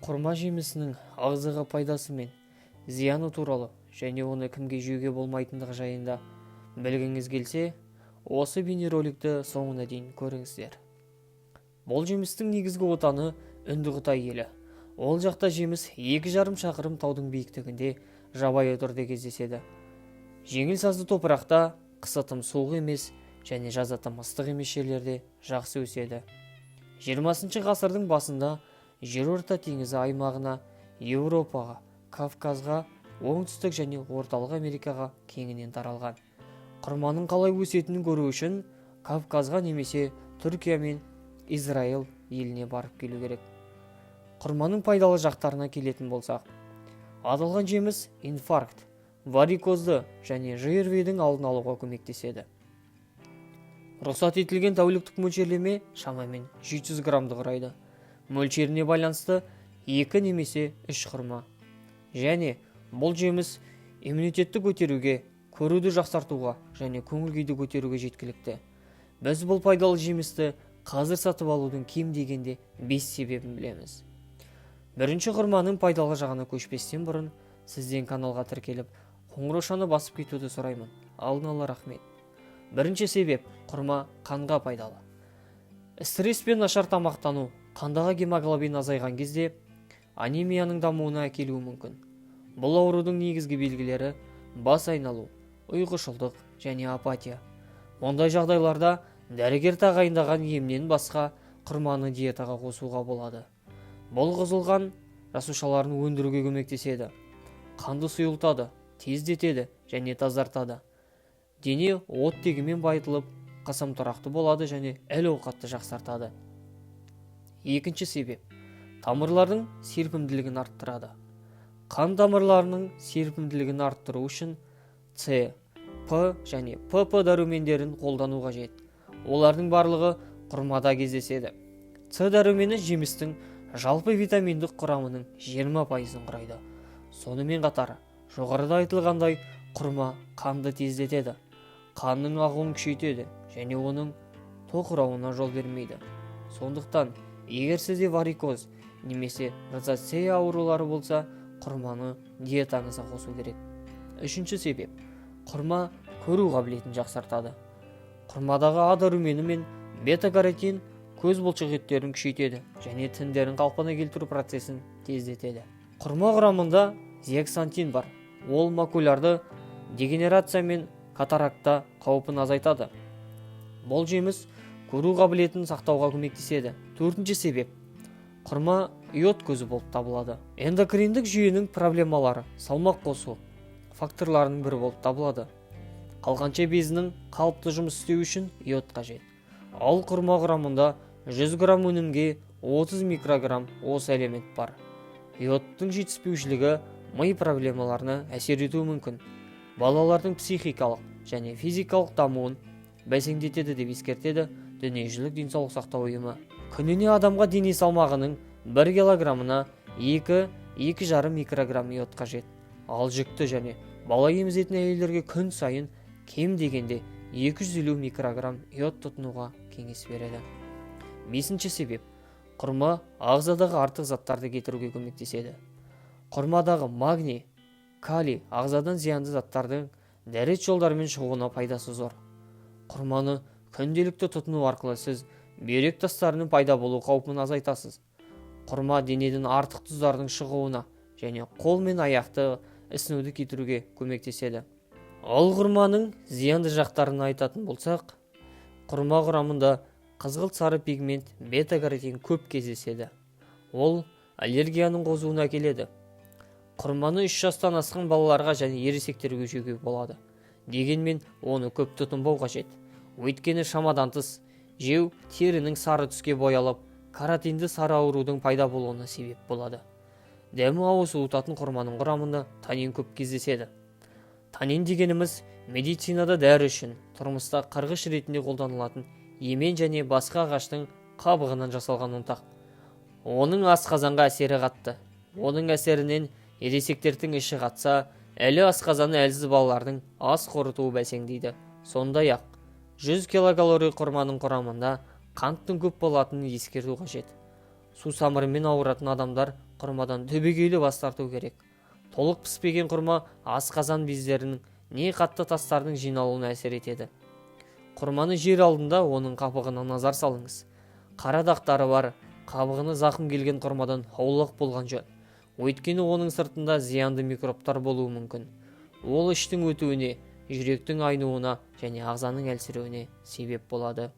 Құрма жемісінің ағзаға пайдасы мен зияны туралы және оны кімге жеуге болмайтындығы жайында білгіңіз келсе, осы бейнероликті соңына дейін көріңіздер. Бұл жемістің негізгі отаны Үндіқытай елі. Ол жақта жеміс 2,5 шақырым таудың биіктігінде жабайы түрде кездеседі. Жеңіл сазды топырақта, қысы тым суық емес және жазы тым ыстық емес жерлерде жақсы өседі. 20 ғасырдың басында Жерорта теңізі аймағына, Еуропаға, Кавказға, оңтүстік және орталық Америкаға кеңінен таралған. Құрманың қалай өсетінін көру үшін Кавказға немесе Түркия мен Израиль еліне барып келу керек. Құрманың пайдалы жақтарына келетін болсақ, аталған жеміс инфаркт, варикозды және ЖРВ-дің алдын алуға көмектеседі. Рұқсат етілген тәуліктік мөлшерлеме шамамен 700 граммды құрайды. Мөлшеріне байланысты 2 немесе 3 құрма. Және бұл жеміс иммунитетті көтеруге, көруді жақсартуға және көңіл-күйді көтеруге жеткілікті. Біз бұл пайдалы жемісті қазір сатып алудың кем дегенде 5 себебін білеміз. Бірінші құрманың пайдалы жағына көшпестен бұрын сізден каналға тіркеліп, қоңыраушаны басып кетуді сұраймын. Алдын ала рахмет. Бірінші себеп – құрма қанға пайдалы. Стресс пен нашар тамақтану қандағы гемоглобин азайған кезде анемияның дамуына әкелуі мүмкін. Бұл аурудың негізгі белгілері бас айналу, ұйқышылдық және апатия. Ондай жағдайларда дәрігер тағайындаған емнен басқа құрманы диетаға қосуға болады. Бұл қосылған жасушаларын өндіруге көмектеседі. Қанды сұйылтады, тездетеді және тазартады. Дене оттегімен байытылып, қысым тұрақты болады және әл-ауқатты жақсартады. Екінші себеп – тамырлардың серпімділігін арттырады. Қан тамырларының серпімділігін арттыру үшін С, П және ПП дәрумендерін қолдану қажет. Олардың барлығы құрмада кездеседі. С дәрумені жемістің жалпы витаминдік құрамының 20%-ын құрайды. Сонымен қатар, жоғарыда айтылғандай, құрма қанды тездетеді, қанның ағуын күшейтеді және оның тоқырауына жол бермейді. Сондықтан, егер сізде варикоз немесе розацея аурулары болса, құрманы диетаңызға қосу керек. Үшінші себеп – құрма көру қабілетін жақсартады. Құрмадағы А дәрумені мен бета-каротин көз бұлшықеттерін күшейтеді және тіндерін қалпына келтіру процесін тездетеді. Құрма құрамында зеаксантин бар. Ол макулярды дегенерация мен катаракта қаупін азайтады. Бұл жеміс көру қабілетін сақтауға көмектеседі. Төртінші себеп – құрма йод көзі болып табылады. Эндокриндік жүйенің проблемалары, салмақ қосу факторларының бірі болып табылады. Қалқанша безінің қалыпты жұмыс істеу үшін йод қажет. Ал құрма құрамында 100 грамм өнімге 30 микрограмм осы элемент бар. Йодтың жетіспеушілігі ми проблемаларына әсер етуі мүмкін. Балалардың психикалық және физикалық дамуын бәсеңдетеді деп ескертеді Дүниежүзілік денсаулық сақтау ұйымы. Күніне адамға дене салмағының 1 килограммына 2-2,5 микрограмм йод қажет. Ал жүкті және бала емізетін әйелдерге күн сайын кем дегенде 250 микрограмм йод тұтынуға кеңес береді. Бесінші себеп – құрма ағзадағы артық заттарды кетіруге көмектеседі. Құрмадағы магний, калий ағзадан зиянды заттардың дәрет жолдарымен шығуына пайдасы зор. Құрманы күнделікті тұтыну арқылы сіз бүйрек тастарының пайда болу қаупін азайтасыз. Құрма денеден артық тұздардың шығуына және қол мен аяқты ісінуді кетіруге көмектеседі. Ал құрманың зиянды жақтарын айтатын болсақ, құрма құрамында қызғылт сары пигмент бета-каротин көп кездеседі. Ол аллергияның қозуына әкеледі. Құрманы 3 жастан асқан балаларға және ересектерге жеуге болады. Дегенмен оны көп тұтынбау қажет. Өйткені шамадан тыс жеу терінің сары түске боялып, каротинді сары аурудың пайда болуына себеп болады. Дәмі ауыз суытатын құрманың құрамында танин көп кездеседі. Танин дегеніміз медицинада дәрі үшін, тұрмыста қарғыш ретінде қолданылатын емен және басқа ағаштың қабығынан жасалған ұнтақ. Оның асқазанға әсері қатты. Оның әсерінен ересектердің іші қатса, әлі асқазаны әлсіз балалардың ас қорытуы бәсеңдейді. Сондай-ақ 100 килокалорий құрманың құрамында қанттың көп болатынын ескерту қажет. Сусамырымен ауыратын адамдар құрмадан түбегейлі бас тарту керек. Толық піспеген құрма асқазан бездерінің не қатты тастардың жиналуына әсер етеді. Құрманы жер алдында оның қабығына назар салыңыз. Қара дақтары бар, қабығына зақым келген құрмадан аулақ болған жөн. Өйткені оның сыртында зиянды микробтар болуы мүмкін. Ол іштің өтуіне, жүректің айнуына және ағзаның әлсіреуіне себеп болады.